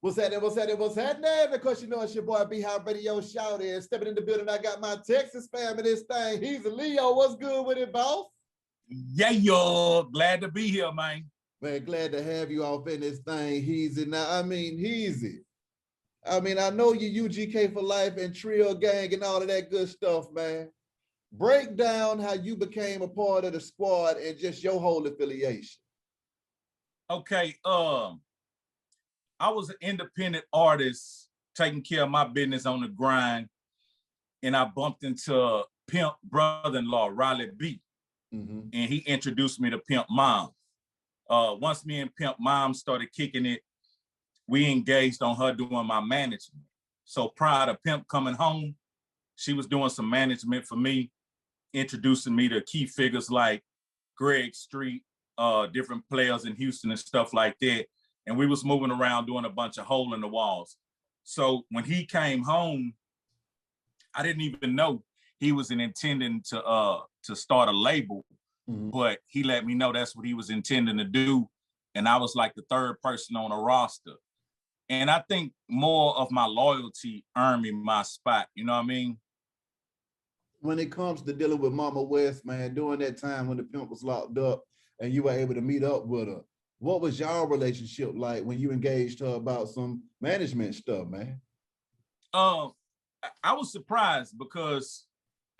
What's happening? Because you know it's your boy B-Hop Radio Shout in. Stepping in the building, I got my Texas fam in this thing. Hezeleo, what's good with it, boss? Yeah, yo, glad to be here, man. Man, glad to have you off in this thing, Heezy. Now, Heezy. I know you UGK for life and Trill Gang and all of that good stuff, man. Break down how you became a part of the squad and just your whole affiliation. Okay, I was an independent artist taking care of my business on the grind, and I bumped into Pimp brother-in-law, Riley B. And he introduced me to Pimp Mom. Once me and Pimp Mom started kicking it, we engaged on her doing my management. So prior to Pimp coming home, she was doing some management for me, introducing me to key figures like Greg Street, different players in Houston and stuff like that. And we was moving around doing a bunch of hole in the walls. So when he came home, I didn't even know he was intending to start a label, but he let me know that's what he was intending to do. And I was like the third person on the roster. And I think more of my loyalty earned me my spot. You know what I mean? When it comes to dealing with Mama West, man, during that time when the Pimp was locked up and you were able to meet up with her, what was y'all relationship like when you engaged her about some management stuff, man? I was surprised because,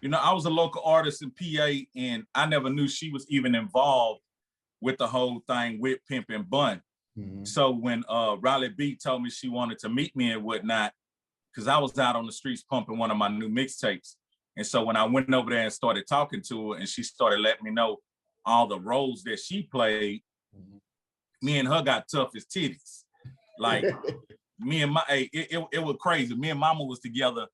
you know, I was a local artist in PA and I never knew she was even involved with the whole thing with Pimp and Bun. So when Riley B told me she wanted to meet me and whatnot, because I was out on the streets pumping one of my new mixtapes. And so when I went over there and started talking to her and she started letting me know all the roles that she played, me and her got tough as titties. Like me and it was crazy. Me and Mama was together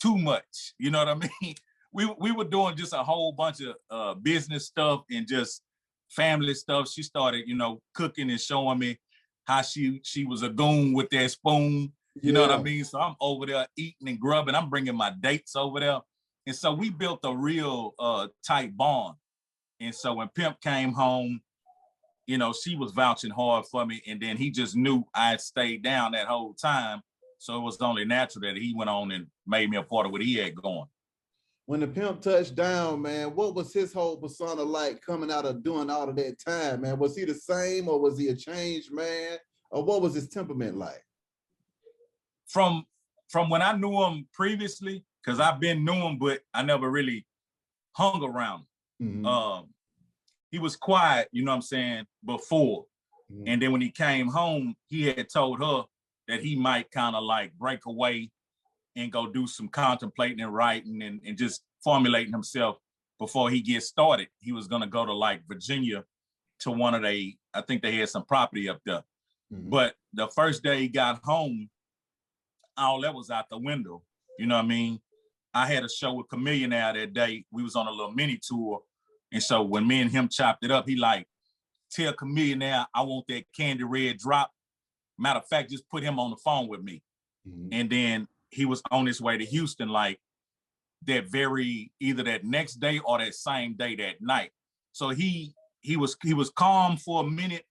too much. You know what I mean? We were doing just a whole bunch of business stuff and just family stuff. She started, you know, cooking and showing me how she was a goon with that spoon. You know what I mean? So I'm over there eating and grubbing. I'm bringing my dates over there. And so we built a real tight bond. And so when Pimp came home, you know, she was vouching hard for me. And then he just knew I had stayed down that whole time. So it was only natural that he went on and made me a part of what he had going. When the Pimp touched down, man, what was his whole persona like coming out of doing all of that time, man? Was he the same or was he a changed man? Or what was his temperament like? From when I knew him previously, because I've been knew him, but I never really hung around him. He was quiet, you know what I'm saying, before. And then when he came home, he had told her that he might kind of like break away and go do some contemplating and writing and just formulating himself before he gets started. He was gonna go to like Virginia to one of I think they had some property up there. But the first day he got home, all that was out the window. You know what I mean? I had a show with Chameleonaire that day. We was on a little mini tour. And so when me and him chopped it up, he like, tell Chameleonaire I want that candy red drop. Matter of fact, just put him on the phone with me. And then he was on his way to Houston, like either that next day or that same day that night. So he was calm for a minute,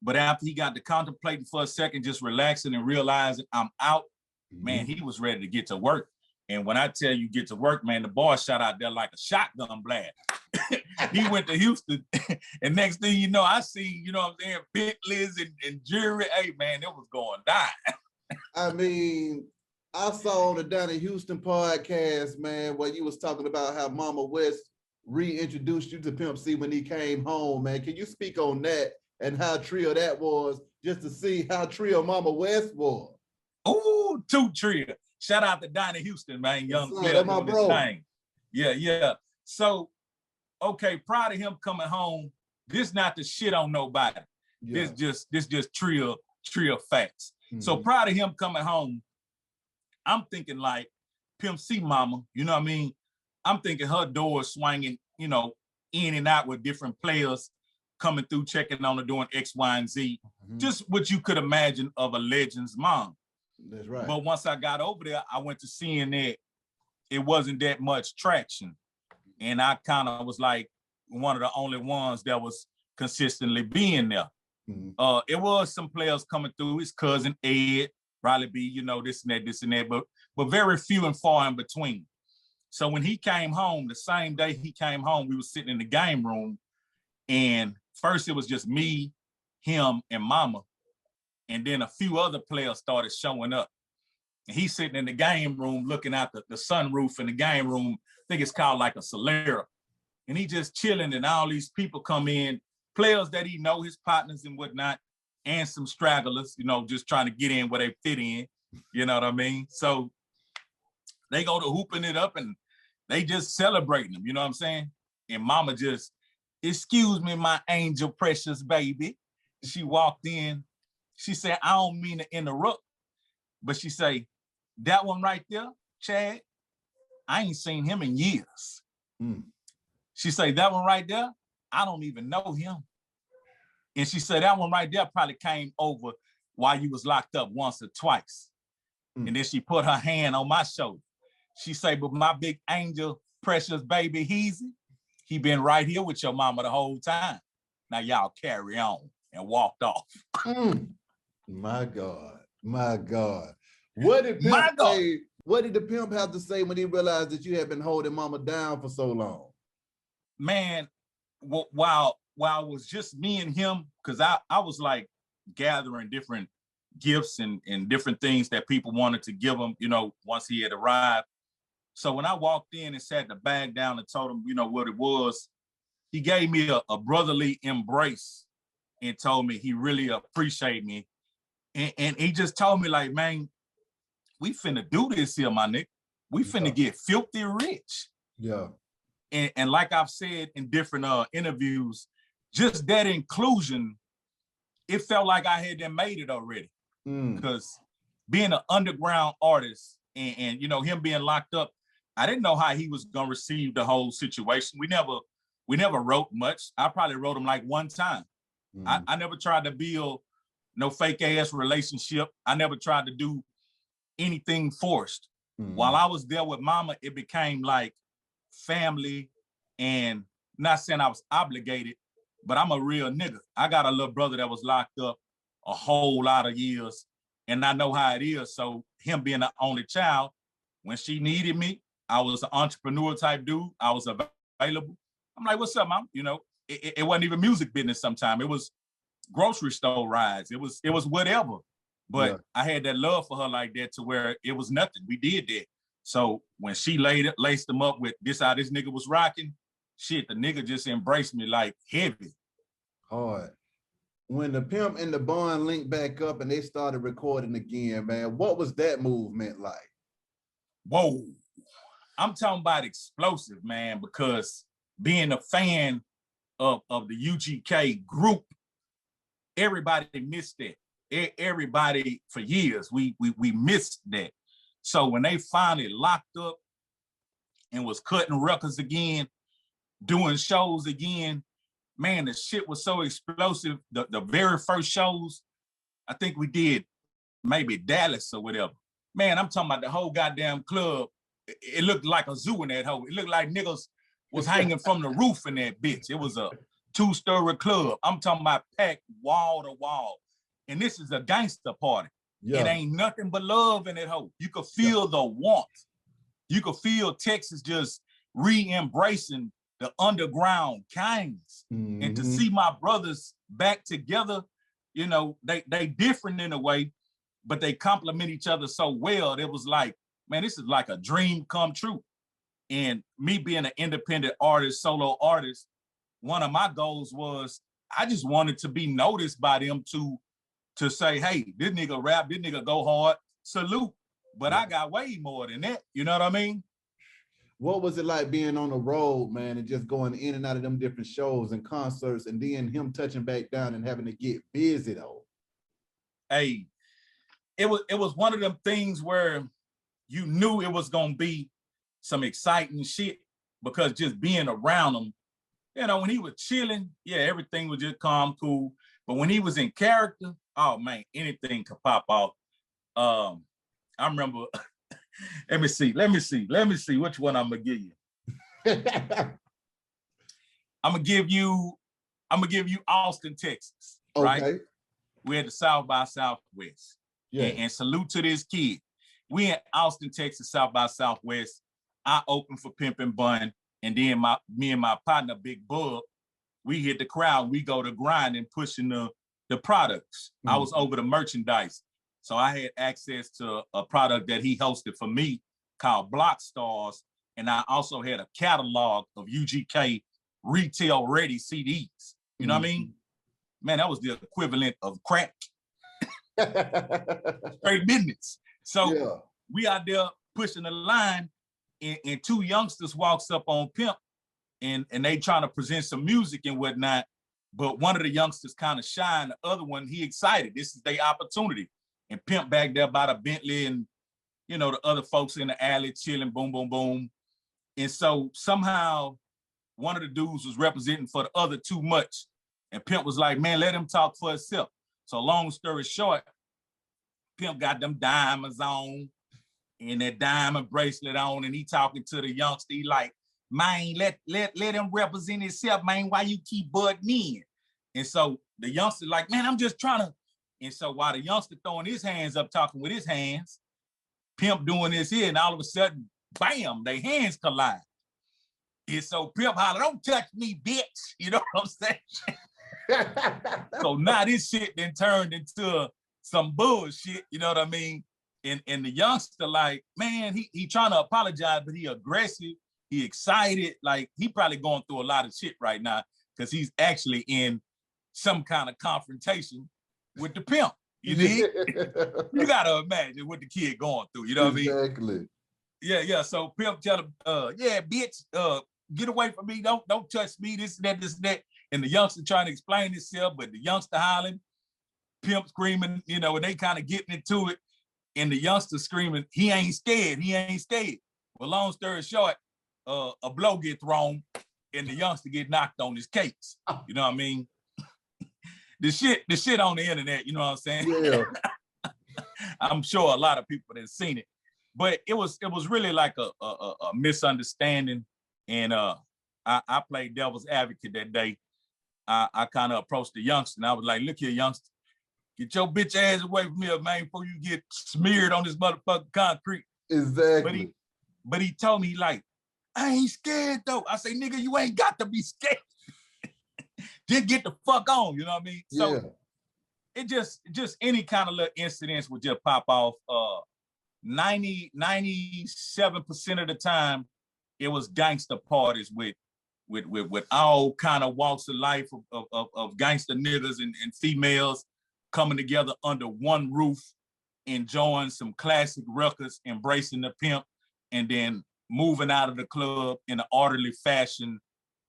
but after he got to contemplating for a second, just relaxing and realizing I'm out, man, he was ready to get to work. And when I tell you get to work, man, the boy shot out there like a shotgun blast. He went to Houston, and next thing you know, I see, you know what I'm saying, Bentleys and jewelry. Hey, man, it was going down. I mean, I saw on the Down in Houston podcast, man, where you was talking about how Mama West reintroduced you to Pimp C when he came home, man. Can you speak on that and how trio that was, just to see how trio Mama West was? Oh, two trio. Shout out to Donnie Houston, man. Young player doing his thing. Yeah. So, okay, prior to him coming home, this not to shit on nobody. This just trio facts. So prior to him coming home, I'm thinking like Pimp C mama, you know what I mean? I'm thinking her door swinging, you know, in and out with different players coming through, checking on her, doing X, Y, and Z. Just what you could imagine of a legend's mom. That's right. But once I got over there, I went to seeing that it wasn't that much traction. And I kind of was like one of the only ones that was consistently being there. It was some players coming through. His cousin Ed, probably be, you know, this and that, but very few and far in between. So when he came home, the same day he came home, we were sitting in the game room, and first it was just me, him, and Mama, and then a few other players started showing up. And he's sitting in the game room looking out the sunroof in the game room. I think it's called like a Hezeleo. And he just chilling, and all these people come in, players that he know, his partners and whatnot, and some stragglers, you know, just trying to get in where they fit in. You know what I mean? So they go to hooping it up, and they just celebrating them, you know what I'm saying? And Mama just, excuse me, my angel precious baby. She walked in. She said, I don't mean to interrupt, but she say, that one right there, Chad, I ain't seen him in years. She say, that one right there, I don't even know him. And she said, that one right there probably came over while you was locked up once or twice. And then she put her hand on my shoulder. She say, but my big angel, precious baby Heezy, he been right here with your mama the whole time. Now y'all carry on, and walked off. My God, my God. What did Pimp say? What did the Pimp have to say when he realized that you had been holding Mama down for so long? Man, while it was just me and him, because I was like gathering different gifts and different things that people wanted to give him, you know, once he had arrived. So when I walked in and sat the bag down and told him, you know, what it was, he gave me a brotherly embrace and told me he really appreciated me. And he just told me, like, man, we finna do this here, my nigga. We finna get filthy rich. Yeah. And like I've said in different interviews, just that inclusion, it felt like I had then made it already. Because being an underground artist and you know, him being locked up, I didn't know how he was gonna receive the whole situation. We never wrote much. I probably wrote him like one time. I never tried to build no fake ass relationship. I never tried to do anything forced. While I was there with Mama, it became like family, and not saying I was obligated, but I'm a real nigga. I got a little brother that was locked up a whole lot of years, and I know how it is. So him being the only child, when she needed me, I was an entrepreneur type dude. I was available. I'm like, what's up, Mom? You know, it wasn't even music business sometimes. It was grocery store rides. It was whatever. But I had that love for her like that to where it was nothing. We did that. So when she laced them up with this, how this nigga was rocking, shit, the nigga just embraced me like heavy. Hard. When the Pimp and the Bun linked back up and they started recording again, man, what was that movement like? Whoa. I'm talking about explosive, man, because being a fan of the UGK group, everybody missed that. Everybody for years, we missed that. So when they finally locked up and was cutting records again, doing shows again, man, the shit was so explosive. The very first shows, I think we did maybe Dallas or whatever. Man, I'm talking about the whole goddamn club. It looked like a zoo in that hole. It looked like niggas was hanging from the roof in that bitch. It was a 2-story club. I'm talking about packed wall to wall. And this is a gangster party. Yeah. It ain't nothing but love in that hole. You could feel the warmth. You could feel Texas just re-embracing the underground gangs. And to see my brothers back together, you know, they different in a way, but they complement each other so well. It was like, man, this is like a dream come true. And me being an independent artist, solo artist, one of my goals was I just wanted to be noticed by them to say, hey, this nigga rap, this nigga go hard, salute. But I got way more than that. You know what I mean? What was it like being on the road, man, and just going in and out of them different shows and concerts, and then him touching back down and having to get busy though? Hey, it was one of them things where you knew it was gonna be some exciting shit because just being around him, you know, when he was chilling, yeah, everything was just calm, cool. But when he was in character, oh man, anything could pop off. I remember, let me see which one I'm gonna give you. I'm gonna give you Austin, Texas. right? Okay. We're at the South by Southwest. Yeah. And salute to this kid. We in Austin, Texas, South by Southwest. I opened for Pimp and Bun, and then me and my partner, Big Bug, we hit the crowd. We go to grind and pushing the products. I was over the merchandise. So I had access to a product that he hosted for me called Block Stars. And I also had a catalog of UGK retail ready CDs. You know what I mean? Man, that was the equivalent of crack. Straight business. So we out there pushing the line, and two youngsters walks up on Pimp, and they trying to present some music and whatnot. But one of the youngsters kind of shy, and the other one, he excited. This is their opportunity. And Pimp back there by the Bentley, and you know, the other folks in the alley chilling, boom, boom, boom. And so somehow one of the dudes was representing for the other too much. And Pimp was like, man, let him talk for himself. So long story short, Pimp got them diamonds on and that diamond bracelet on, and he talking to the youngster. He like, man, let him represent himself, man. Why you keep butting in? And so the youngster like, man, I'm just trying to. And so while the youngster throwing his hands up, talking with his hands, Pimp doing this here, and all of a sudden, bam, their hands collide. And so Pimp holler, don't touch me, bitch. You know what I'm saying? So now this shit then turned into some bullshit, you know what I mean? And the youngster like, man, he trying to apologize, but he aggressive, he excited, like he probably going through a lot of shit right now because he's actually in some kind of confrontation with the Pimp. You need? You gotta imagine what the kid going through, you know what I mean? Exactly. Yeah. So Pimp tell him, yeah, bitch, get away from me, don't touch me, this and that. And the youngster trying to explain himself, but the youngster hollering, Pimp screaming, you know, and they kind of getting into it. And the youngster screaming, he ain't scared. Well, long story short, a blow get thrown and the youngster get knocked on his cakes. You know what I mean? The shit on the internet, you know what I'm saying? Yeah. I'm sure a lot of people have seen it. But it was really like a misunderstanding. And I played devil's advocate that day. I kind of approached the youngster and I was like, look here, youngster, get your bitch ass away from me, man, before you get smeared on this motherfucking concrete. Exactly. But he told me, like, I ain't scared though. I say, nigga, you ain't got to be scared. Just get the fuck on, you know what I mean? So it just any kind of little incidents would just pop off. 97% of the time, it was gangster parties with all kind of walks of life of gangster niggas and females coming together under one roof, enjoying some classic records, embracing the Pimp, and then moving out of the club in an orderly fashion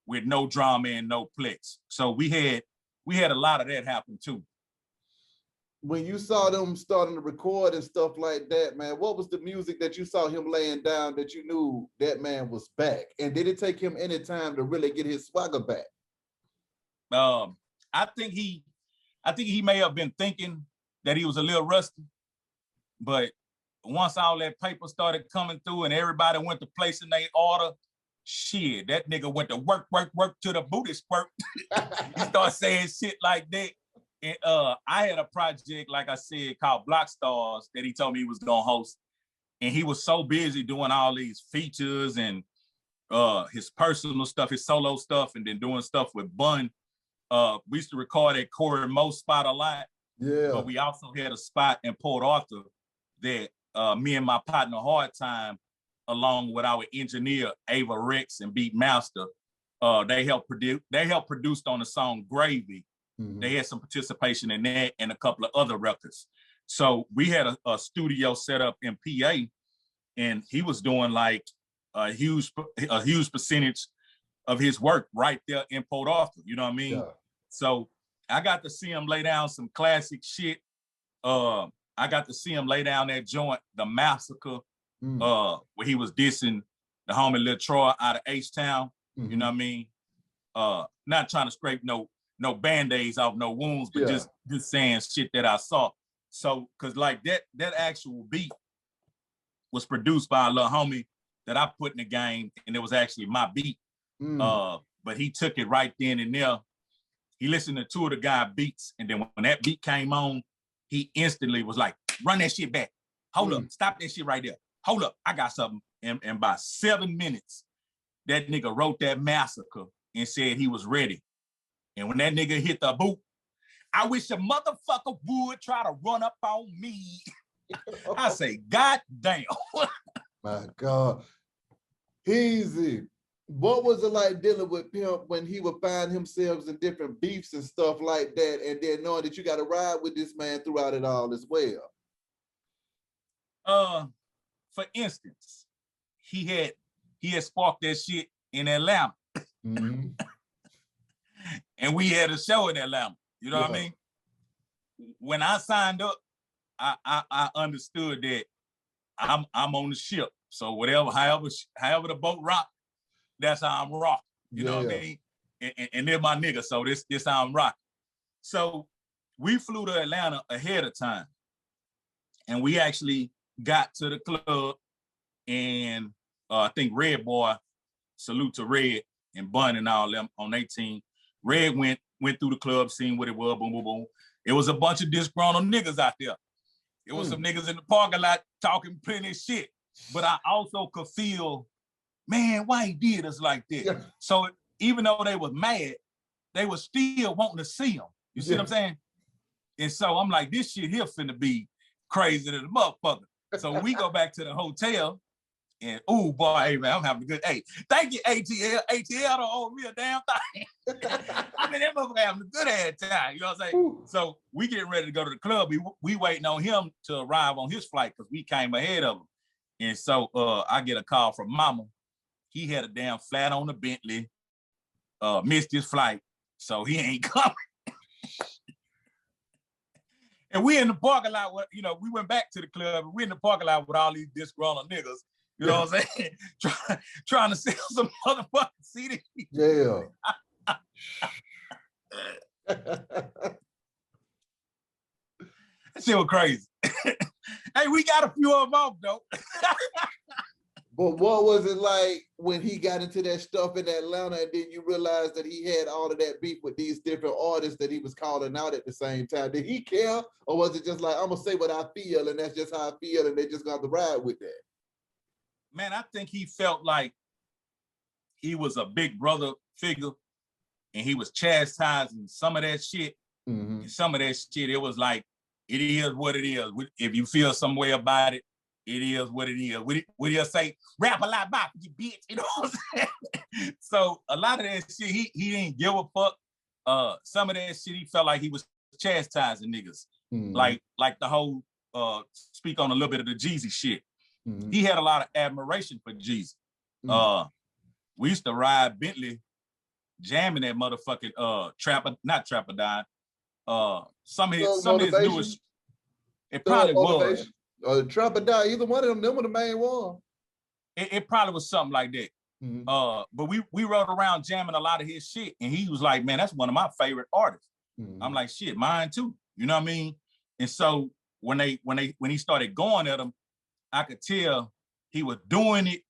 with no drama and no plex. So we had a lot of that happen too. When you saw them starting to record and stuff like that, man, what was the music that you saw him laying down that you knew that man was back? And did it take him any time to really get his swagger back? I think he may have been thinking that he was a little rusty, but once all that paper started coming through and everybody went to placing their order, shit, that nigga went to work to the booty squirt. He started saying shit like that. And I had a project, like I said, called Block Stars that he told me he was gonna host. And he was so busy doing all these features and his personal stuff, his solo stuff, and then doing stuff with Bun. We used to record at Corey Mo's spot a lot. Yeah. But we also had a spot in Port Arthur that me and my partner Hard Time, along with our engineer Ava Rex and Beat Master, they helped produce on the song Gravy. Mm-hmm. They had some participation in that and a couple of other records. So we had a studio set up in PA, and he was doing like a huge percentage of his work right there in Port Arthur. You know what I mean? Yeah. So I got to see him lay down some classic shit. I got to see him lay down that joint, The Massacre, where he was dissing the homie Lil Troy out of H-Town. Mm-hmm. You know what I mean? Not trying to scrape no Band-Aids off no wounds, but just saying shit that I saw. So, cause like that actual beat was produced by a little homie that I put in the game, and it was actually my beat. But he took it right then and there he listened to two of the guy beats, and then when that beat came on, he instantly was like, run that shit back. Hold up, stop that shit right there. Hold up, I got something. And by 7 minutes, that nigga wrote that massacre and said he was ready. And when that nigga hit the boot, I wish a motherfucker would try to run up on me. I say, God damn. My God. Easy. What was it like dealing with Pimp when he would find himself in different beefs and stuff like that, and then knowing that you got to ride with this man throughout it all as well? For instance, he had sparked that shit in Atlanta. Mm-hmm. And we had a show in Atlanta. You know what I mean? When I signed up, I understood that I'm on the ship. So however the boat rock, that's how I'm rocking. You know what I mean? And they're my nigga, so this how I'm rocking. So we flew to Atlanta ahead of time. And we actually got to the club, and I think Red Boy, salute to Red and Bun and all them on 18. Red went through the club, seen what it was, boom, boom, boom. It was a bunch of disgruntled niggas out there. It was some niggas in the parking lot talking plenty of shit. But I also could feel, man, why he did us like that? Yeah. So even though they was mad, they was still wanting to see him. You see what I'm saying? And so I'm like, this shit here finna be crazy than a motherfucker. So we go back to the hotel, and oh boy, hey man, I'm having a good. Hey, thank you, ATL. ATL don't owe me a damn thing. I mean, that motherfucker having a good ass time. You know what I'm saying? Ooh. So we getting ready to go to the club. We waiting on him to arrive on his flight because we came ahead of him. And so I get a call from Mama. He had a damn flat on the Bentley, missed his flight, so he ain't coming. And we in the parking lot, we went back to the club, and we in the parking lot with all these disgruntled niggas, you know what I'm saying? Trying to sell some motherfucking CD. Yeah. That shit was crazy. Hey, we got a few of them off, though. But what was it like when he got into that stuff in Atlanta, and then you realized that he had all of that beef with these different artists that he was calling out at the same time? Did he care, or was it just like, I'm gonna say what I feel, and that's just how I feel, and they just got to ride with that? Man, I think he felt like he was a big brother figure, and he was chastising some of that shit. Mm-hmm. And some of that shit, it was like, it is what it is. If you feel some way about it, it is what it is. What he'll say, rap a lot about you, bitch. You know what I'm saying? So a lot of that shit, he didn't give a fuck. Some of that shit, he felt like he was chastising niggas. Mm-hmm. Like the whole, speak on a little bit of the Jeezy shit. Mm-hmm. He had a lot of admiration for Jeezy. Mm-hmm. We used to ride Bentley, jamming that motherfucking not Trappadine. Some of his newest. It probably was. Trappadine, either one of them were the main one. It probably was something like that. Mm-hmm. But we rode around jamming a lot of his shit, and he was like, man, that's one of my favorite artists. Mm-hmm. I'm like, shit, mine too. You know what I mean? And so when he started going at him, I could tell he was doing it,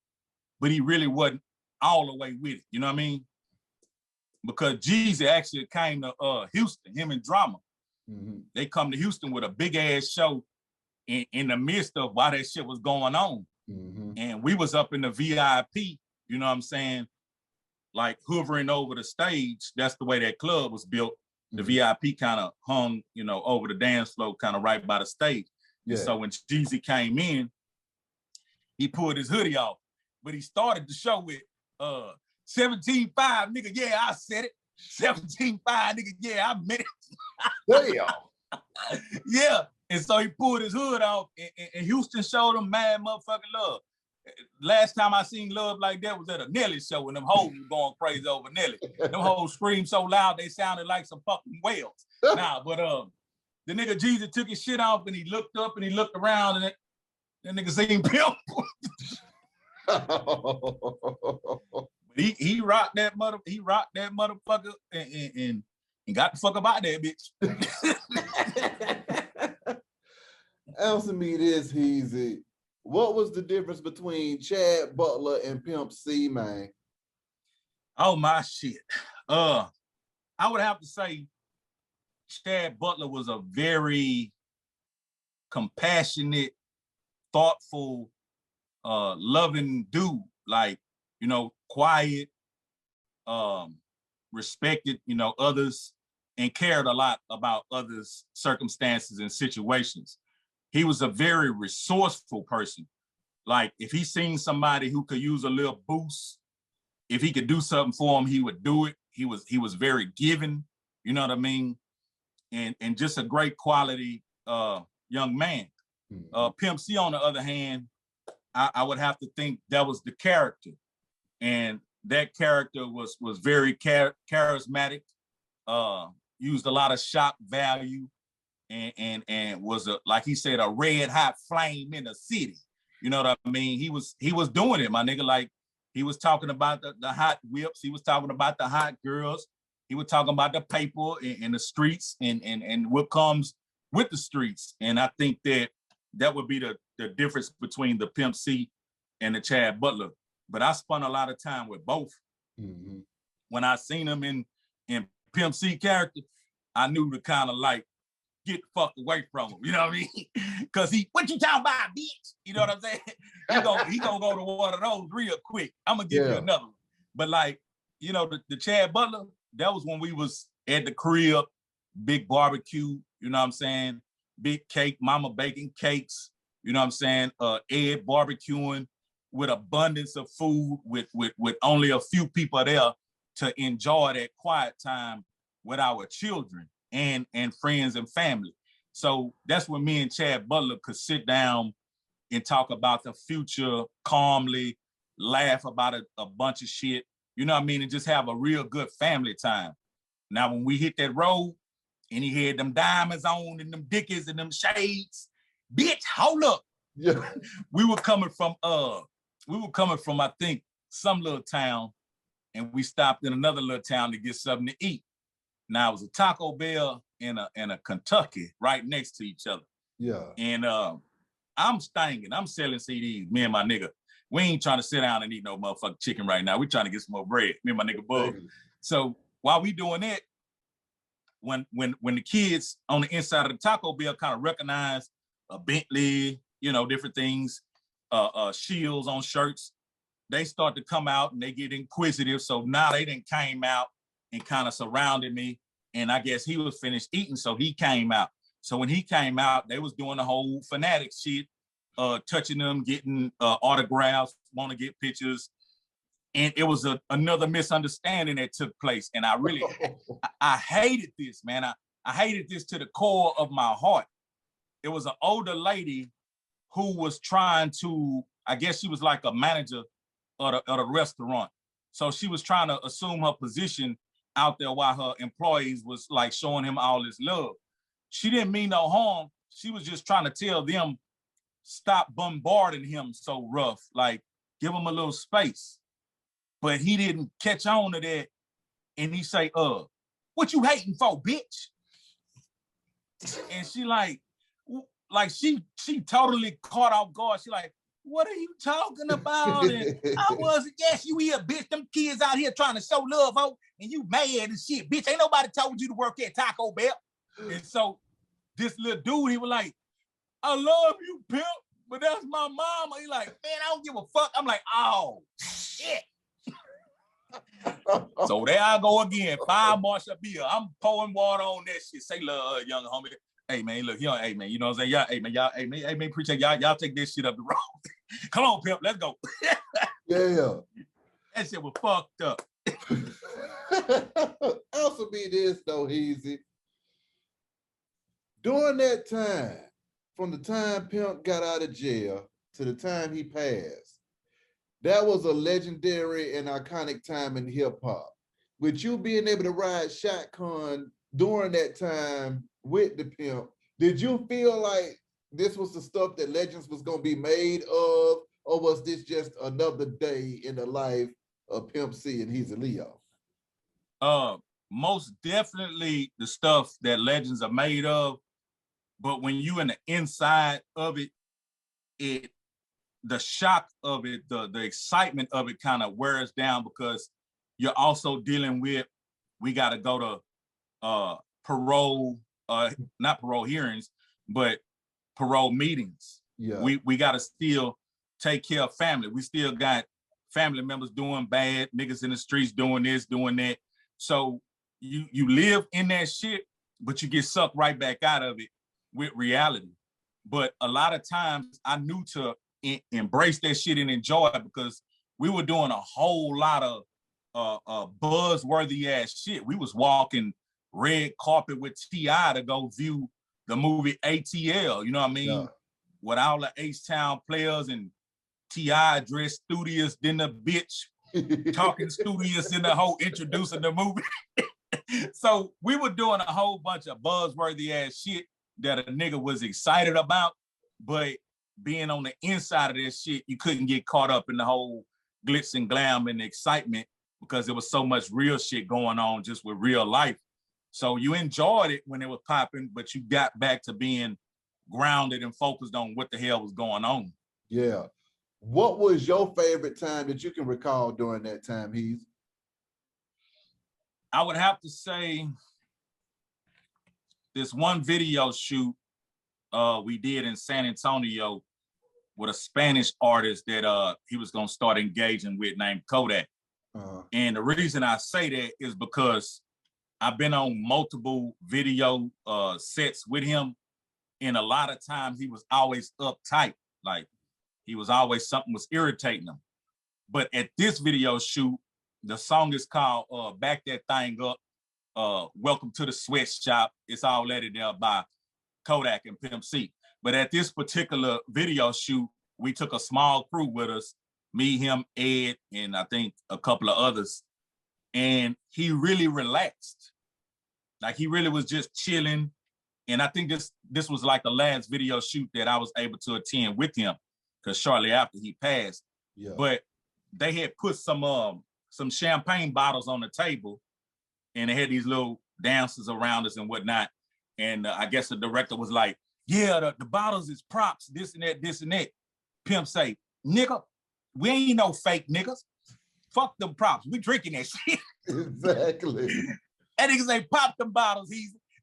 but he really wasn't all the way with it. You know what I mean? Because Jeezy actually came to Houston, him and Drama. Mm-hmm. They come to Houston with a big ass show in the midst of while that shit was going on. Mm-hmm. And we was up in the VIP, you know what I'm saying? Like hovering over the stage. That's the way that club was built. The VIP kind of hung, over the dance floor, kind of right by the stage. Yeah. And so when Jeezy came in, he pulled his hoodie off, but he started the show with 17.5, nigga, yeah, I said it. 17.5, nigga, yeah, I meant it. Damn. Yeah. And so he pulled his hood off, and Houston showed him mad motherfucking love. Last time I seen love like that was at a Nelly show, when them hoes was going crazy over Nelly. Them hoes screamed so loud they sounded like some fucking whales. Nah, but the nigga Jeezy took his shit off, and he looked up and he looked around, and that nigga seen Pimp. He rocked that motherfucker and got the fuck about that bitch. Answer me this, Heezy. What was the difference between Chad Butler and Pimp C, man? Oh my shit. I would have to say Chad Butler was a very compassionate, thoughtful, loving dude. Like, you know, quiet, respected, you know, others, and cared a lot about others' circumstances and situations. He was a very resourceful person. Like, if he seen somebody who could use a little boost, if he could do something for him, he would do it. He was very giving, you know what I mean? And just a great quality young man. Pimp C, on the other hand, I would have to think that was the character. And that character was very charismatic, used a lot of shock value, and was, like he said, a red hot flame in the city. You know what I mean? He was doing it, my nigga. Like, he was talking about the hot whips. He was talking about the hot girls. He was talking about the paper and the streets and what comes with the streets. And I think that would be the difference between the Pimp C and the Chad Butler. But I spent a lot of time with both. Mm-hmm. When I seen him in Pimp C character, I knew to kind of like get the fuck away from him. You know what I mean? Because what you talking about, bitch? You know what I'm saying? He gonna go to one of those real quick. I'm gonna give you another one. But like, you know, the Chad Butler, that was when we was at the crib, big barbecue, you know what I'm saying? Big cake, mama baking cakes, you know what I'm saying? Ed barbecuing with abundance of food, with only a few people there to enjoy that quiet time with our children and friends and family. So that's when me and Chad Butler could sit down and talk about the future calmly, laugh about a bunch of shit, you know what I mean, and just have a real good family time. Now, when we hit that road and he had them diamonds on and them dickies and them shades, bitch, hold up. Yeah. We were coming from, I think, some little town, and we stopped in another little town to get something to eat. Now, it was a Taco Bell and a Kentucky right next to each other. Yeah. And I'm stinging. I'm selling CDs, me and my nigga. We ain't trying to sit down and eat no motherfucking chicken right now. We trying to get some more bread, me and my nigga Bug. So while we doing that, when the kids on the inside of the Taco Bell kind of recognize a Bentley, you know, different things, shields on shirts, they start to come out and they get inquisitive. So now they done came out and kind of surrounded me. And I guess he was finished eating, so he came out. So when he came out, they was doing the whole fanatic shit, touching them, getting autographs, want to get pictures. And it was another misunderstanding that took place. And I really, I hated this, man. I hated this to the core of my heart. It was an older lady who was trying to, I guess she was like a manager of the restaurant. So she was trying to assume her position out there while her employees was like showing him all this love. She didn't mean no harm. She was just trying to tell them, stop bombarding him so rough, like give him a little space. But he didn't catch on to that. And he say, what you hating for, bitch? And she like she totally caught off guard. She like, what are you talking about? And I was, yes, you here, bitch. Them kids out here trying to show love, ho, and you mad and shit, bitch. Ain't nobody told you to work at Taco Bell. And so this little dude, he was like, I love you, pimp, but that's my mama. He like, man, I don't give a fuck. I'm like, oh, shit. So there I go again. 5 Marshall beer. I'm pouring water on that shit. Say, young homie. Hey man, look, hey man, you know what I'm saying? Hey man, appreciate y'all take this shit up the road. Come on, pimp, let's go. Yeah. That shit was fucked up. Also be this though, Easy. During that time, from the time Pimp got out of jail to the time he passed, that was a legendary and iconic time in hip hop. With you being able to ride shotgun during that time with the Pimp, did you feel like this was the stuff that legends was gonna be made of, or was this just another day in the life of Pimp C and Hezeleo? Most definitely the stuff that legends are made of, but when you in the inside of it, the shock of it, the excitement of it kind of wears down, because you're also dealing with, we got to go to parole, not parole hearings, but parole meetings. Yeah. We got to still take care of family. We still got family members doing bad, niggas in the streets doing this, doing that. So you live in that shit, but you get sucked right back out of it with reality. But a lot of times I knew to embrace that shit and enjoy it, because we were doing a whole lot of buzzworthy ass shit. We was walking red carpet with T.I. to go view the movie ATL, you know what I mean? Yeah. With all the H-Town players and T.I. dressed studious than the bitch, talking studious in the whole introducing the movie. So we were doing a whole bunch of buzzworthy ass shit that a nigga was excited about, but being on the inside of that shit, you couldn't get caught up in the whole glitz and glam and excitement, because there was so much real shit going on just with real life. So you enjoyed it when it was popping, but you got back to being grounded and focused on what the hell was going on. Yeah. What was your favorite time that you can recall during that time, Heath? I would have to say this one video shoot we did in San Antonio with a Spanish artist that he was gonna start engaging with named Kodak. And the reason I say that is because I've been on multiple video sets with him, and a lot of times he was always uptight. Like he was always, something was irritating him. But at this video shoot, the song is called Back That Thing Up, Welcome to the Sweatshop. It's all edited there by Kodak and Pimp C. But at this particular video shoot, we took a small crew with us, me, him, Ed, and I think a couple of others. And he really relaxed. Like he really was just chilling. And I think this was like the last video shoot that I was able to attend with him, because shortly after he passed. Yeah. But they had put some champagne bottles on the table, and they had these little dancers around us and whatnot. And I guess the director was like, yeah, the bottles is props, this and that, this and that. Pimp say, nigga, we ain't no fake niggas. Fuck them props. We drinking that shit. Exactly. And niggas say, pop them bottles.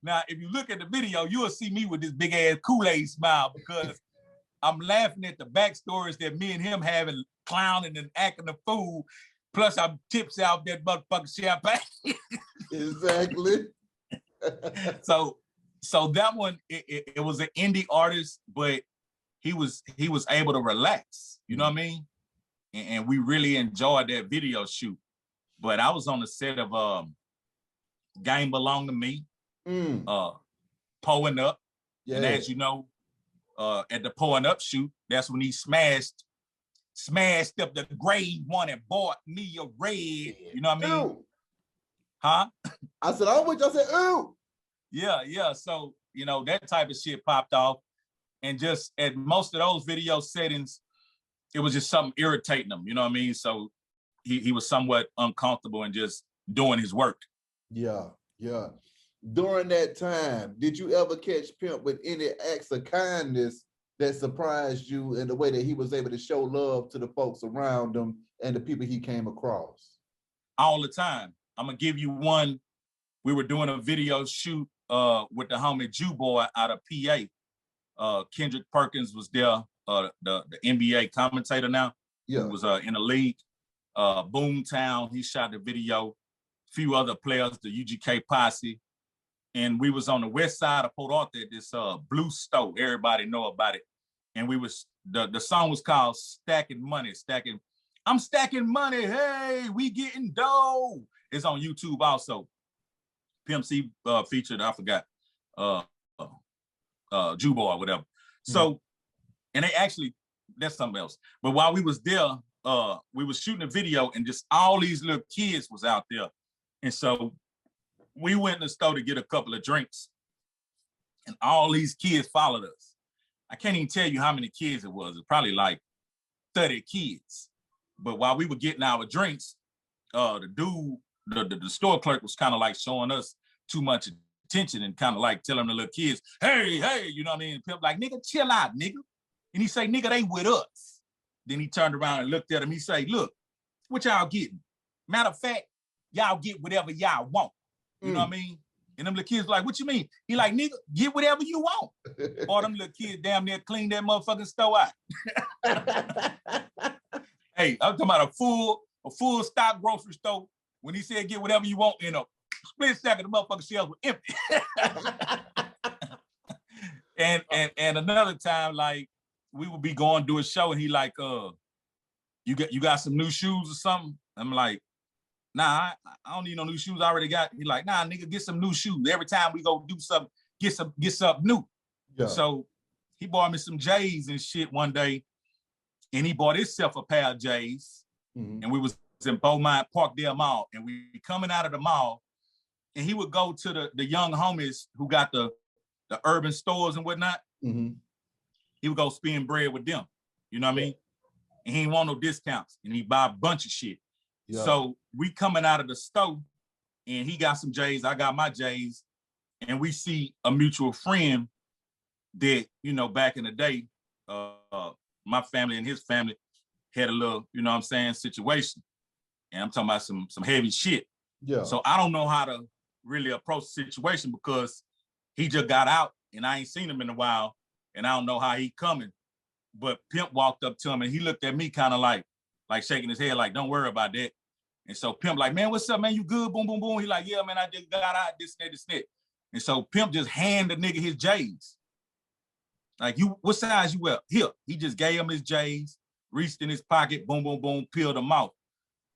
Now, if you look at the video, you will see me with this big ass Kool-Aid smile, because I'm laughing at the backstories that me and him having, clowning and acting a fool. Plus, I'm tipsy out that motherfucking champagne. Exactly. So that one, it was an indie artist, but he was able to relax. You know what I mean? And we really enjoyed that video shoot. But I was on the set of Game Belong to Me, Pulling Up. Yeah. And as you know, at the Pulling Up shoot, that's when he smashed up the gray one and bought me a red. You know what I mean? Ew. Huh? I said, oh, what y'all said, ooh. Yeah. So, you know, that type of shit popped off. And just at most of those video settings, it was just something irritating him. You know what I mean? So he was somewhat uncomfortable and just doing his work. Yeah. During that time, did you ever catch Pimp with any acts of kindness that surprised you in the way that he was able to show love to the folks around him and the people he came across? All the time. I'm gonna give you one. We were doing a video shoot with the homie Jew Boy out of PA. Kendrick Perkins was there, the NBA commentator now, who was in the league. Boomtown, he shot the video. A few other players, the UGK Posse. And we was on the west side of Port Arthur at this Blue Stove. Everybody know about it. And we was, the song was called Stacking Money. I'm stacking money, hey, we getting dough. It's on YouTube also. Pimp C featured, I forgot, Jew Boy or whatever. So, and they actually, that's something else. But while we was there, we was shooting a video, and just all these little kids was out there. And so we went in the store to get a couple of drinks, and all these kids followed us. I can't even tell you how many kids it was. It's probably like 30 kids. But while we were getting our drinks, the dude, the store clerk was kind of like showing us too much attention and kind of like telling the little kids, hey, you know what I mean? Pimp like, nigga, chill out, nigga. And he say, nigga, they with us. Then he turned around and looked at him. He say, look, what y'all getting? Matter of fact, y'all get whatever y'all want. You know what I mean? And them little kids like, what you mean? He like, nigga, get whatever you want. Or them little kids damn near clean that motherfucking store out. Hey, I'm talking about a full stock grocery store. When he said get whatever you want, in a split second, the motherfucking shelves were empty. and another time, like, we would be going to do a show, and he like, you got some new shoes or something? I'm like, nah, I don't need no new shoes. I already got. He like, nah, nigga, get some new shoes. Every time we go do something, get something new. Yeah. So he bought me some J's and shit one day, and he bought himself a pair of J's, and we was in Beaumont, Parkdale Mall, and we coming out of the mall, and he would go to the young homies who got the urban stores and whatnot. He would go spend bread with them. You know what I mean? And he ain't want no discounts, and he buy a bunch of shit. Yeah. So we coming out of the store, and he got some J's, I got my J's, and we see a mutual friend that, you know, back in the day, my family and his family had a little, you know what I'm saying, situation. And I'm talking about some heavy shit. Yeah. So I don't know how to really approach the situation because he just got out, and I ain't seen him in a while, and I don't know how he coming. But Pimp walked up to him, and he looked at me kind of like shaking his head, like, don't worry about that. And so Pimp like, man, what's up, man? You good? Boom, boom, boom. He like, yeah, man, I just got out, this, that. And so Pimp just handed the nigga his J's. Like, what size you wear? Here. He just gave him his J's, reached in his pocket, boom, boom, boom, peeled them out.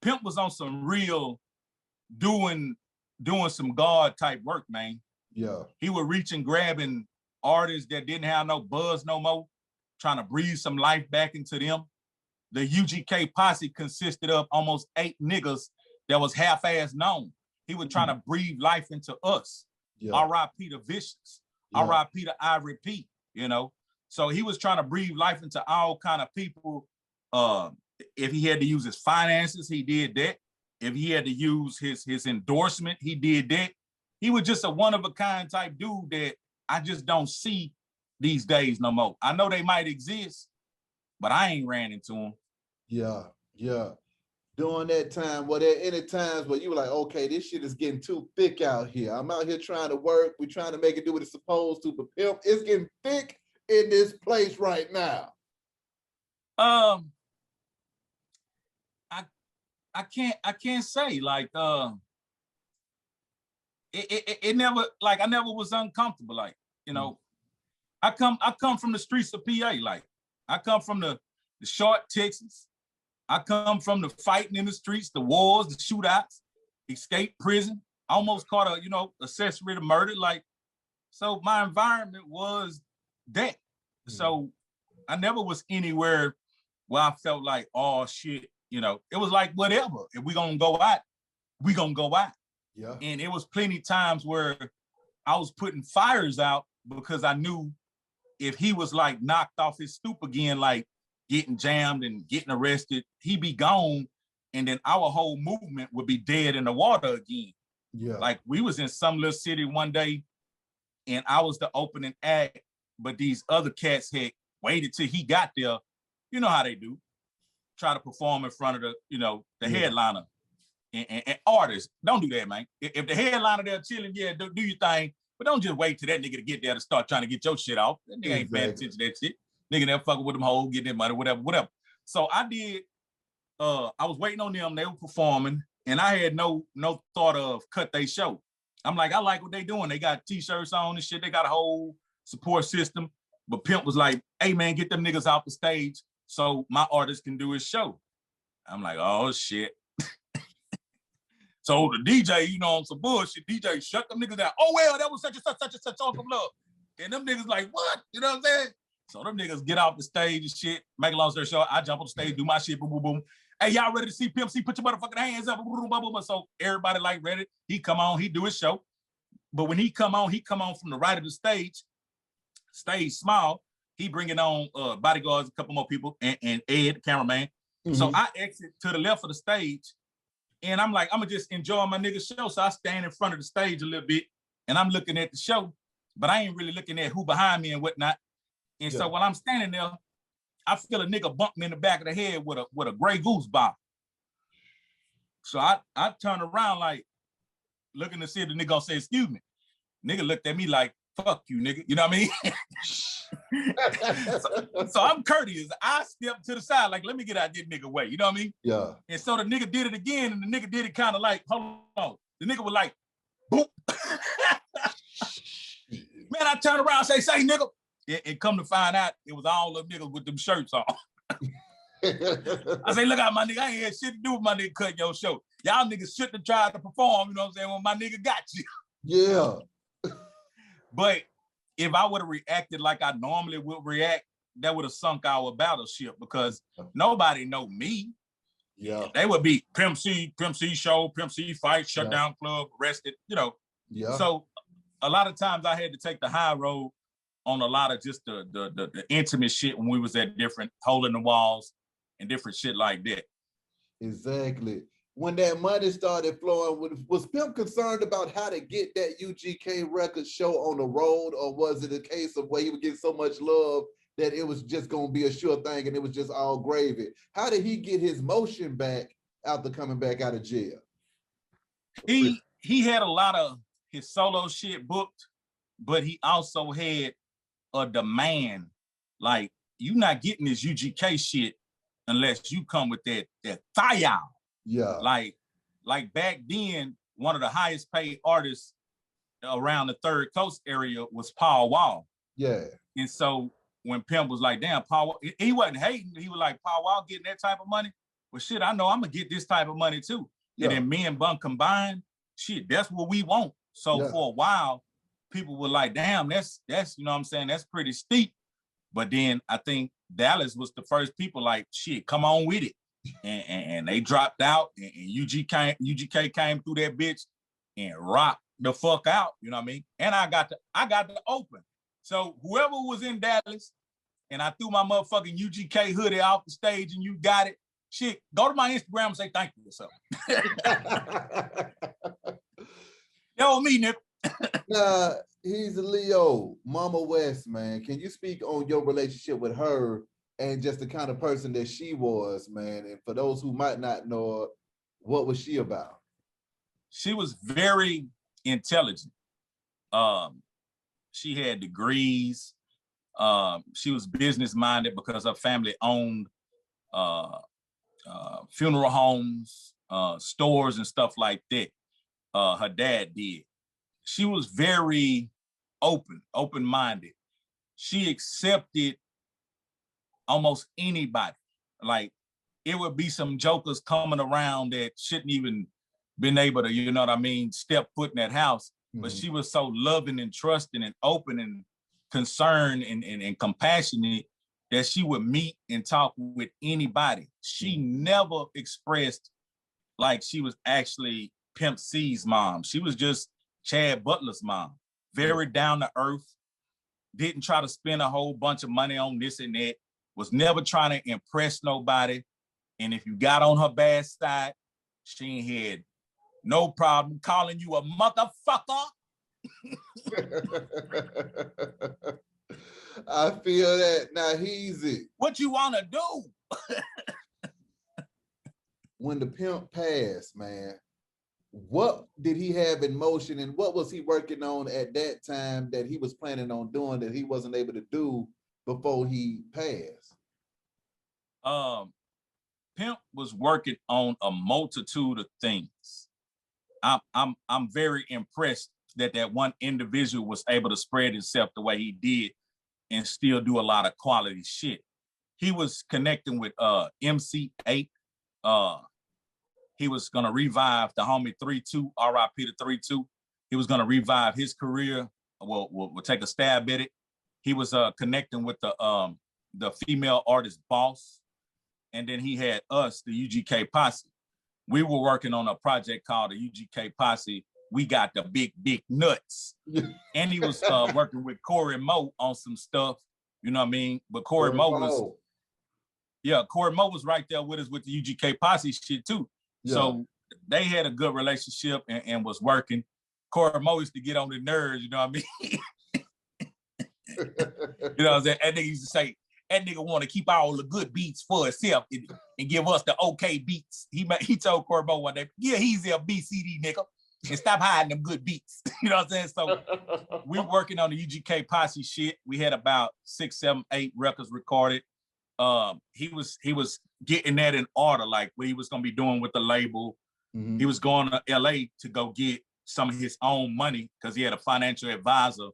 Pimp was on some real doing some God type work, man. Yeah. He was reaching, grabbing artists that didn't have no buzz no more, trying to breathe some life back into them. The UGK posse consisted of almost 8 niggas that was half-ass known. He was trying to breathe life into us. Yeah. R.I.P. the Vicious. Yeah. R.I.P. the I Repeat, you know? So he was trying to breathe life into all kind of people. If he had to use his finances, he did that. If he had to use his endorsement, he did that. He was just a one-of-a-kind type dude that I just don't see these days no more. I know they might exist, but I ain't ran into them. Yeah, yeah. During that time, were there any times where you were like, okay, this shit is getting too thick out here. I'm out here trying to work. We're trying to make it do what it's supposed to, but Pimp, it's getting thick in this place right now. I can't say, like, it never, like, I never was uncomfortable. Like, you know, I come from the streets of PA. Like, I come from the short Texas. I come from the fighting in the streets, the wars, the shootouts, escaped prison, almost caught a, you know, accessory to murder. Like, so my environment was that. So I never was anywhere where I felt like, oh shit, you know, it was like, whatever. If we gonna go out, we gonna go out. Yeah. And it was plenty times where I was putting fires out because I knew if he was like knocked off his stoop again, like getting jammed and getting arrested, he'd be gone. And then our whole movement would be dead in the water again. Yeah. Like, we was in some little city one day and I was the opening act, but these other cats had waited till he got there. You know how they do. Try to perform in front of the, you know, the headliner. And artists, don't do that, man. If the headliner there chilling, yeah, do your thing, but don't just wait till that nigga to get there to start trying to get your shit off. That nigga ain't paying attention to that shit. Nigga there fucking with them hoes, getting their money, whatever. So I did, I was waiting on them, they were performing, and I had no thought of cut they show. I'm like, I like what they doing. They got t-shirts on and shit. They got a whole support system. But Pimp was like, hey man, get them niggas off the stage so my artist can do his show. I'm like, oh shit. So the DJ, you know, on some bullshit, DJ shut them niggas down. Oh well, that was such and such song from love. And them niggas like, what? You know what I'm saying? So them niggas get off the stage and shit. Make a long story short, I jump on the stage, do my shit, boom, boom, boom. Hey, y'all ready to see Pimp C? Put your motherfucking hands up, boom, boom, boom, boom. So everybody like ready. He come on, he do his show. But when he come on from the right of the stage small. He bringing on bodyguards, a couple more people, and Ed, the cameraman. So I exit to the left of the stage, and I'm like, I'm gonna just enjoy my nigga show. So I stand in front of the stage a little bit, and I'm looking at the show, but I ain't really looking at who behind me and whatnot. And so while I'm standing there, I feel a nigga bump me in the back of the head with a Grey Goose bottle. So I turn around, like, looking to see if the nigga gonna say, excuse me. Nigga looked at me like, fuck you, nigga. You know what I mean? so I'm courteous. I stepped to the side, like, let me get out this nigga way. You know what I mean? Yeah. And so the nigga did it again, and the nigga did it kind of like, hold on. The nigga was like, boop. Man, I turned around and say, nigga. And come to find out, it was all them niggas with them shirts on. I say, look out, my nigga, I ain't had shit to do with my nigga cutting your show. Y'all niggas shouldn't have tried to perform, you know what I'm saying, when my nigga got you. Yeah. But if I would have reacted like I normally would react, that would have sunk our battleship because nobody know me. Yeah. They would be Pimp C show, Pimp C fight, shut down club, arrested, you know. Yeah. So a lot of times I had to take the high road on a lot of just the intimate shit when we was at different hole in the walls and different shit like that. Exactly. When that money started flowing, was Pimp concerned about how to get that UGK record show on the road, or was it a case of where he would get so much love that it was just gonna be a sure thing and it was just all gravy? How did he get his motion back after coming back out of jail? He had a lot of his solo shit booked, but he also had a demand, like, you not getting this UGK shit unless you come with that fire. Yeah. Like back then, one of the highest paid artists around the Third Coast area was Paul Wall. Yeah. And so when Pimp was like, damn, Paul, he wasn't hating. He was like, Paul Wall getting that type of money? Well, shit, I know I'm gonna get this type of money too. Yeah. And then me and Bun combined, shit, that's what we want. So for a while, people were like, damn, that's you know what I'm saying, that's pretty steep. But then I think Dallas was the first people like, shit, come on with it. And they dropped out, and UGK came through that bitch and rocked the fuck out, you know what I mean? And I got to open. So whoever was in Dallas, and I threw my motherfucking UGK hoodie off the stage and you got it, shit, go to my Instagram and say thank you or something. Yo, me, nigga. Nah, Hezeleo, Mama West, man. Can you speak on your relationship with her and just the kind of person that she was, man? And for those who might not know her, what was she about? She was very intelligent. She had degrees. She was business minded because her family owned funeral homes, stores and stuff like that. Her dad did. She was very open-minded. She accepted almost anybody. Like, it would be some jokers coming around that shouldn't even been able to, you know what I mean, step foot in that house. Mm-hmm. But she was so loving and trusting and open and concerned and compassionate that she would meet and talk with anybody. She never expressed like she was actually Pimp C's mom. She was just Chad Butler's mom. Very down to earth. Didn't try to spend a whole bunch of money on this and that. Was never trying to impress nobody. And if you got on her bad side, she had no problem calling you a motherfucker. I feel that. Now, Heezy, what you want to do? When the Pimp passed, man, what did he have in motion and what was he working on at that time that he was planning on doing that he wasn't able to do before he passed? Pimp was working on a multitude of things. I'm very impressed that one individual was able to spread himself the way he did and still do a lot of quality shit. He was connecting with MC8. He was gonna revive the homie 3-2, RIP to 3-2. He was gonna revive his career. We'll take a stab at it. He was connecting with the female artist Boss. And then he had us, the UGK Posse. We were working on a project called the UGK Posse. We got the big nuts. And he was working with Corey Moe on some stuff, you know what I mean? But Corey Moe was right there with us with the UGK Posse shit too. Yeah. So they had a good relationship and was working. Corey Moe used to get on the nerves, you know what I mean? You know what I'm saying? That nigga used to say, that nigga want to keep all the good beats for himself and give us the okay beats. He told Corey Moe one day, yeah, he's a BCD nigga. and stop hiding them good beats. You know what I'm saying? So we were working on the UGK Posse shit. We had about 6, 7, 8 records recorded. He was getting that in order, like what he was gonna be doing with the label. He was going to LA to go get some of his own money because he had a financial advisor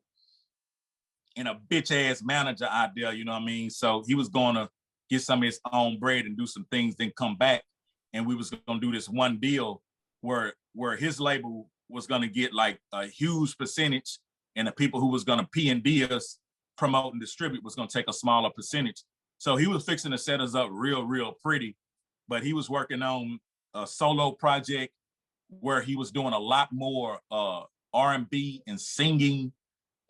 and a bitch ass manager out there, you know what I mean? So he was going to get some of his own bread and do some things, then come back. And we was going to do this one deal where his label was going to get like a huge percentage, and the people who was going to P&D us, promote and distribute, was going to take a smaller percentage. So he was fixing to set us up real, real pretty, but he was working on a solo project where he was doing a lot more R&B and singing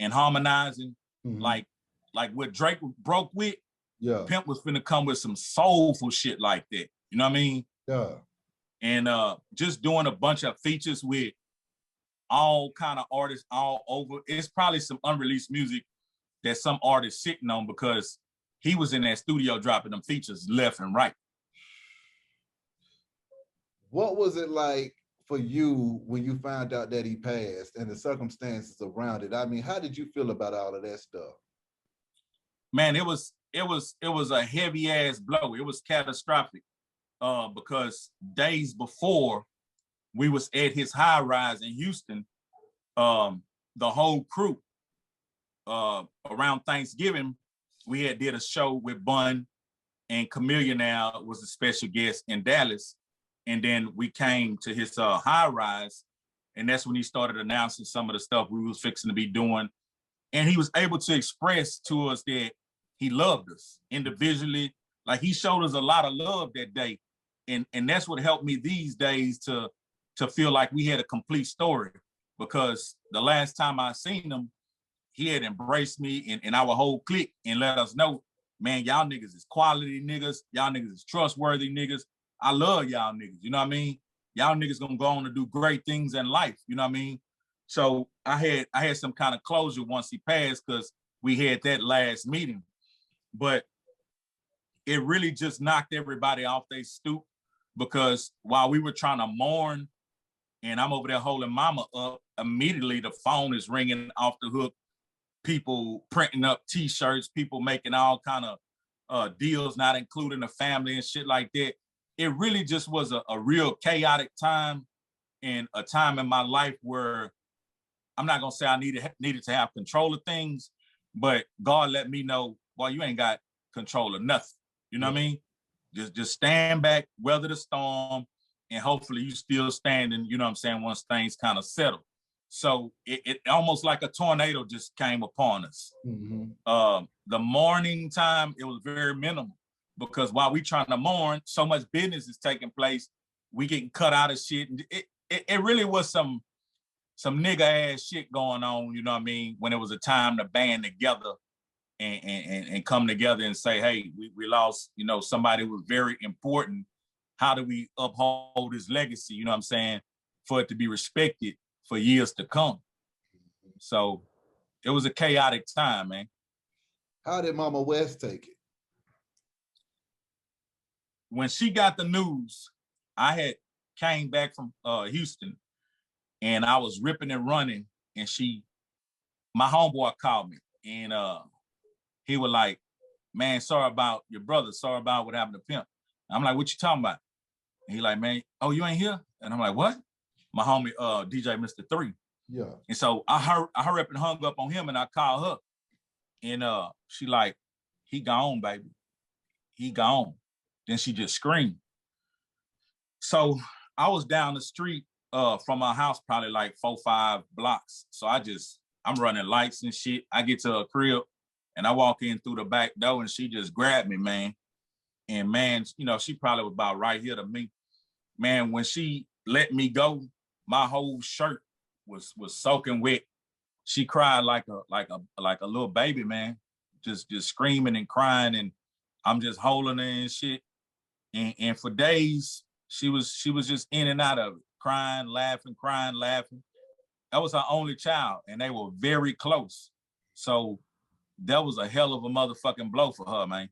and harmonizing, like what Drake broke with. Yeah, Pimp was finna come with some soulful shit like that. You know what I mean? Yeah. And just doing a bunch of features with all kind of artists all over. It's probably some unreleased music that some artists sitting on because he was in that studio dropping them features left and right. What was it like for you when you found out that he passed and the circumstances around it? I mean, how did you feel about all of that stuff? Man, it was a heavy ass blow. It was catastrophic because days before we was at his high rise in Houston, the whole crew around Thanksgiving, we had did a show with Bun, and Chameleon now was a special guest in Dallas. And then we came to his high rise, and that's when he started announcing some of the stuff we was fixing to be doing. And he was able to express to us that he loved us individually. Like, he showed us a lot of love that day. And that's what helped me these days to feel like we had a complete story, because the last time I seen him, he had embraced me and our whole clique and let us know, man, y'all niggas is quality niggas. Y'all niggas is trustworthy niggas. I love y'all niggas, you know what I mean? Y'all niggas gonna go on to do great things in life, you know what I mean? So I had some kind of closure once he passed, because we had that last meeting. But it really just knocked everybody off their stoop, because while we were trying to mourn and I'm over there holding mama up, immediately the phone is ringing off the hook. People printing up t-shirts, people making all kind of deals, not including the family and shit like that. It really just was a real chaotic time, and a time in my life where I'm not gonna say I needed to have control of things, but God let me know, boy, you ain't got control of nothing. You know what I mean? Just stand back, weather the storm, and hopefully you still standing, you know what I'm saying, once things kind of settle. So it almost like a tornado just came upon us. The morning time, it was very minimal, because while we trying to mourn, so much business is taking place. We getting cut out of shit. And it really was some nigga ass shit going on, you know what I mean, when it was a time to band together and come together and say, hey, we lost, you know, somebody who was very important. How do we uphold his legacy, you know what I'm saying, for it to be respected for years to come? So it was a chaotic time, man. How did Mama West take it? When she got the news, I had came back from Houston, and I was ripping and running, and my homeboy called me, and he was like, man, sorry about your brother, sorry about what happened to Pimp. I'm like, what you talking about? And he like, man, oh, you ain't here? And I'm like, what? My homie, DJ Mr. 3. Yeah. And so I hurry up and hung up on him, and I called her. And she like, he gone, baby. He gone. Then she just screamed. So I was down the street from my house, probably like 4, 5 blocks. So I'm running lights and shit. I get to a crib, and I walk in through the back door, and she just grabbed me, man. And man, you know, she probably was about right here to me. Man, when she let me go, my whole shirt was soaking wet. She cried like a little baby, man. Just screaming and crying, and I'm just holding her and shit. And for days, she was just in and out of it, crying, laughing. That was her only child, and they were very close. So that was a hell of a motherfucking blow for her, man.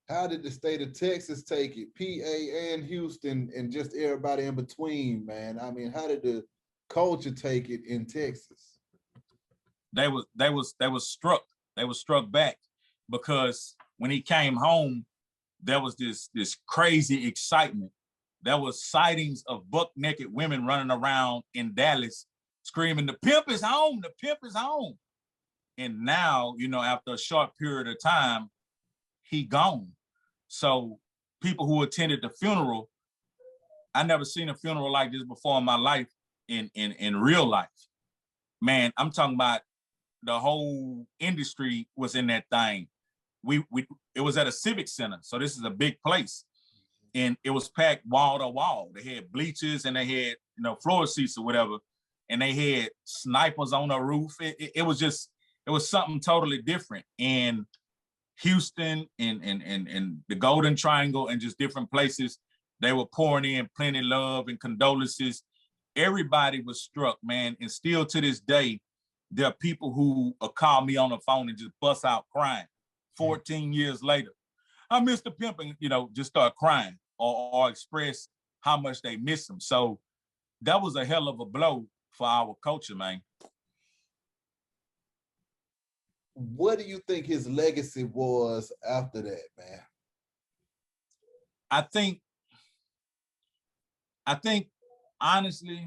How did the state of Texas take it? PA and Houston and just everybody in between, man. I mean, how did the culture take it in Texas? They was struck back, because when he came home, there was this crazy excitement. There was sightings of buck naked women running around in Dallas screaming, "The pimp is home, the pimp is home." And now, you know, after a short period of time, he gone. So people who attended the funeral, I never seen a funeral like this before in my life, in real life. Man, I'm talking about the whole industry was in that thing. It was at a civic center, so this is a big place, and it was packed wall to wall. They had bleachers and they had, you know, floor seats or whatever, and they had snipers on the roof. It was something totally different. And Houston and the Golden Triangle and just different places, they were pouring in plenty love and condolences. Everybody was struck, man, and still to this day, there are people who call me on the phone and just bust out crying 14 years later. I miss the pimp, and, you know, just start crying or express how much they miss him. So that was a hell of a blow for our culture, man. What do you think his legacy was after that, man? I think honestly,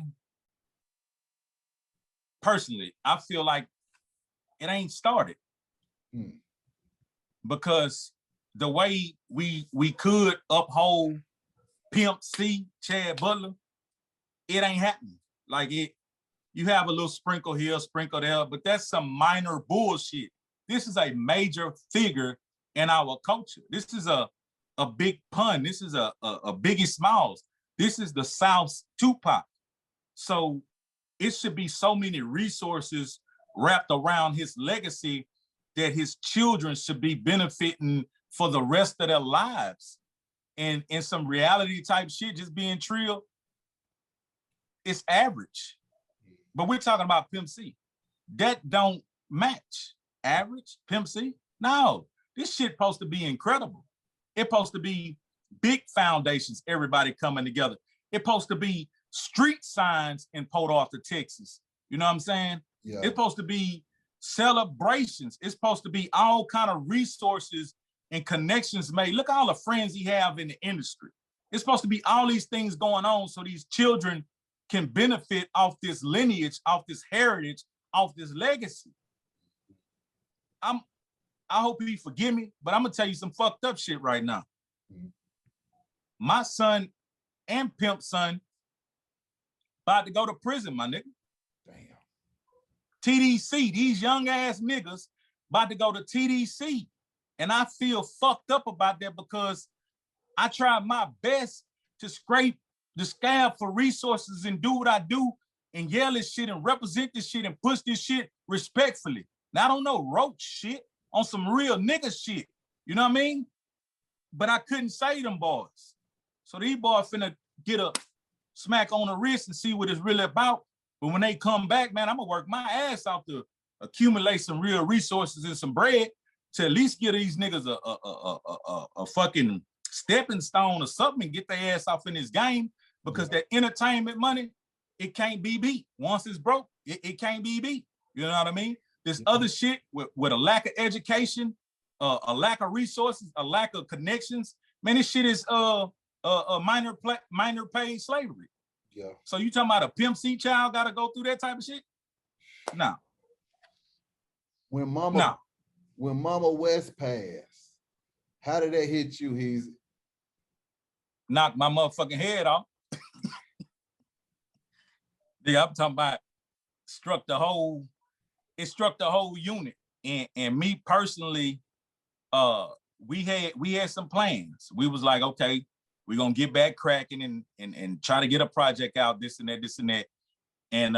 personally, I feel like it ain't started. Because the way we could uphold Pimp C, Chad Butler, it ain't happening. Like, you have a little sprinkle here, sprinkle there, but that's some minor bullshit. This is a major figure in our culture. This is a big pun. This is a Biggie Smalls. This is the South's Tupac. So it should be so many resources wrapped around his legacy that his children should be benefiting for the rest of their lives. And in some reality type shit, just being trill, it's average. But we're talking about Pimp C. That don't match. Average, Pimp C? No, this shit supposed to be incredible. It's supposed to be big foundations, everybody coming together. It's supposed to be street signs in Port Arthur, Texas. You know what I'm saying? Yeah. It's supposed to be celebrations. It's supposed to be all kind of resources and connections made. Look at all the friends he have in the industry. It's supposed to be all these things going on so these children can benefit off this lineage, off this heritage, off this legacy. I hope he forgive me, but I'm gonna tell you some fucked up shit right now. My son and Pimp's son about to go to prison, my nigga. Damn. TDC, these young ass niggas about to go to TDC. And I feel fucked up about that because I tried my best to scrape the scab for resources and do what I do and yell this shit and represent this shit and push this shit respectfully. Now, I don't know, roach shit on some real nigga shit. You know what I mean? But I couldn't say them boys. So these boys finna get a smack on the wrist and see what it's really about. But when they come back, man, I'm gonna work my ass off to accumulate some real resources and some bread to at least give these niggas a fucking stepping stone or something and get their ass off in this game, because that entertainment money, it can't be beat. Once it's broke, it can't be beat. You know what I mean? This other shit with a lack of education, a lack of resources, a lack of connections, man, this shit is minor paid slavery. Yeah. So you talking about a Pimp C child got to go through that type of shit? No. When Mama West passed, how did that hit you? He's knocked my motherfucking head off. Yeah, I'm talking about struck the whole unit. And me personally, we had some plans. We was like, okay, we're gonna get back cracking and try to get a project out, this and that. And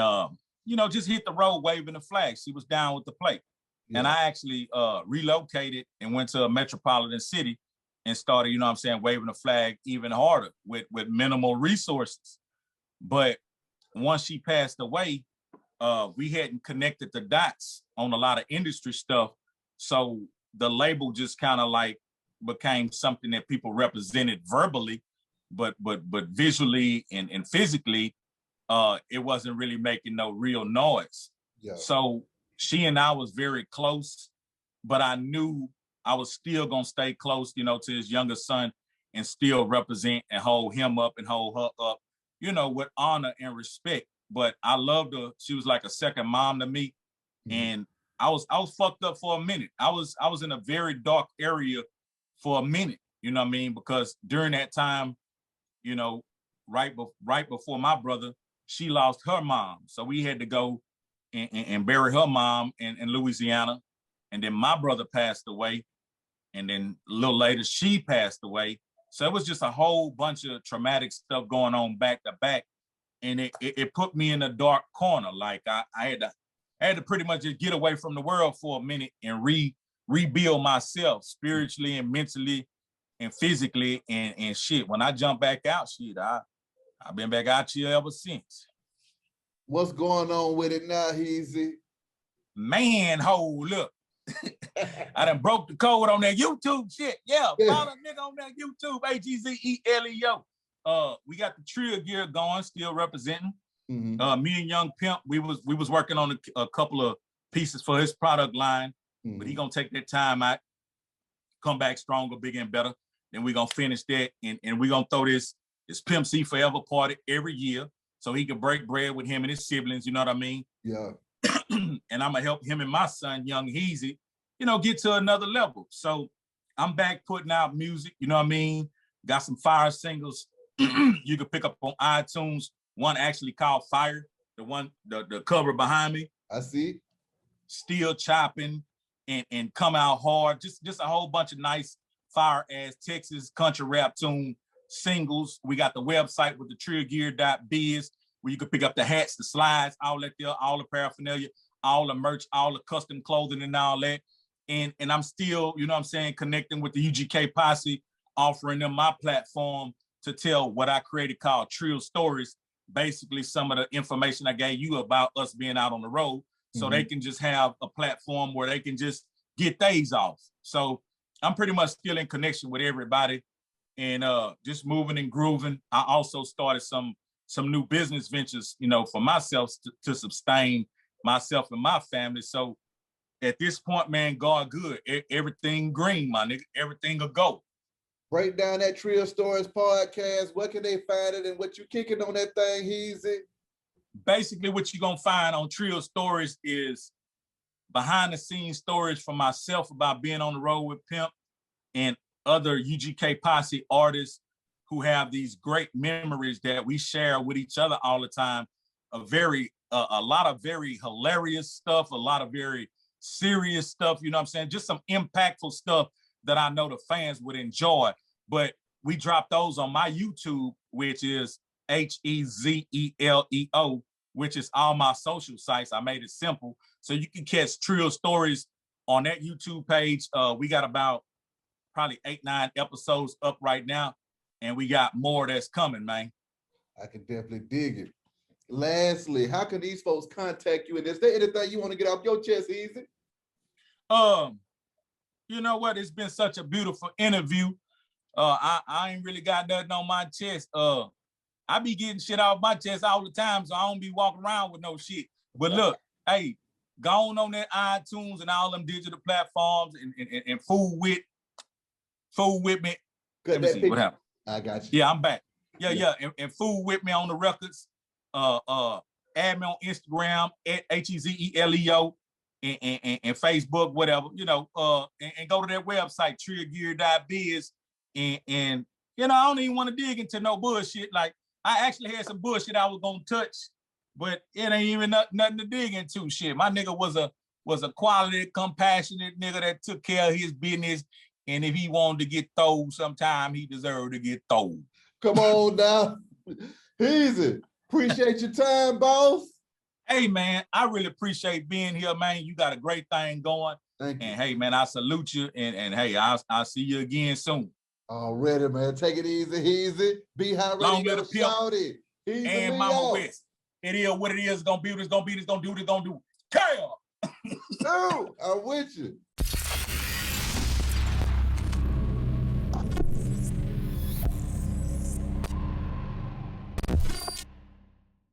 you know, just hit the road waving the flag. She was down with the plate. Yeah. And I actually relocated and went to a metropolitan city and started, you know what I'm saying, waving the flag even harder with minimal resources. But once she passed away, we hadn't connected the dots on a lot of industry stuff. So the label just kind of like became something that people represented verbally, but visually and physically, it wasn't really making no real noise. Yeah. So she and I was very close, but I knew I was still gonna stay close, you know, to his younger son and still represent and hold him up and hold her up, you know, with honor and respect. But I loved her. She was like a second mom to me. And I was fucked up for a minute. I was in a very dark area for a minute, you know what I mean? Because during that time, you know, right before my brother, she lost her mom. So we had to go and bury her mom in Louisiana. And then my brother passed away. And then a little later, she passed away. So it was just a whole bunch of traumatic stuff going on back to back. And it put me in a dark corner. Like I had to pretty much just get away from the world for a minute and rebuild myself spiritually and mentally and physically and shit. When I jump back out, shit, I've been back out here ever since. What's going on with it now, Heezy? Man, hold up. I done broke the code on that YouTube shit. Yeah, follow a nigga on that YouTube, Hezeleo. We got the Trill gear going, still representing. Me and Young Pimp, we was working on a couple of pieces for his product line, but he gonna take that time out, come back stronger, bigger and better. Then we gonna finish that, and we gonna throw this Pimp C Forever party every year, so he can break bread with him and his siblings. You know what I mean? Yeah. And I'm gonna help him and my son, Young Heezy, you know, get to another level. So I'm back putting out music. You know what I mean? Got some fire singles you can pick up on iTunes. One actually called Fire, the cover behind me. I see. Still chopping and come out hard. Just a whole bunch of nice fire ass Texas country rap tune singles. We got the website with the trillgear.biz where you can pick up the hats, the slides, all that there, all the paraphernalia, all the merch, all the custom clothing and all that. And I'm still, you know what I'm saying, connecting with the UGK posse, offering them my platform to tell what I created called Trill Stories. Basically some of the information I gave you about us being out on the road, so they can just have a platform where they can just get days off. So I'm pretty much still in connection with everybody and just moving and grooving. I also started some new business ventures, you know, for myself to sustain myself and my family. So at this point, man, God good. Everything green, my nigga. Everything will go. Break down that Trill Stories podcast. Where can they find it and what you kicking on that thing, Heezy? Basically, what you're going to find on Trill Stories is behind-the-scenes stories from myself about being on the road with Pimp and other UGK posse artists who have these great memories that we share with each other all the time. A lot of very hilarious stuff, a lot of very serious stuff, you know what I'm saying? Just some impactful stuff that I know the fans would enjoy. But we drop those on my YouTube, which is Hezeleo, which is all my social sites. I made it simple. So you can catch Trill Stories on that YouTube page. We got about probably 8-9 episodes up right now. And we got more that's coming, man. I can definitely dig it. Lastly, how can these folks contact you? And is there anything you want to get off your chest, Easy? You know what? It's been such a beautiful interview. I ain't really got nothing on my chest. I be getting shit off my chest all the time, so I don't be walking around with no shit. But look, hey, go on that iTunes and all them digital platforms and fool with me. Let me see what happened. I got you. Yeah, I'm back. Yeah. And fool with me on the records. Add me on Instagram at Hezeleo and Facebook, whatever, you know, and go to their website, trillgear.biz. And you know, I don't even want to dig into no bullshit. Like, I actually had some bullshit I was gonna touch, but it ain't even nothing to dig into. Shit, my nigga was a quality, compassionate nigga that took care of his business. And if he wanted to get throwed sometime, he deserved to get throwed. Come on now. Easy. Appreciate your time, boss. Hey, man, I really appreciate being here, man. You got a great thing going. Thank you. And hey, man, I salute you. And hey, I'll see you again soon. Already, man. Take it easy. Be high, ready, go shout it. Easy and Mama West. It is what it is. It's gonna be what it's gonna be. It's gonna do what it's gonna do. Carry on. No, I'm with you.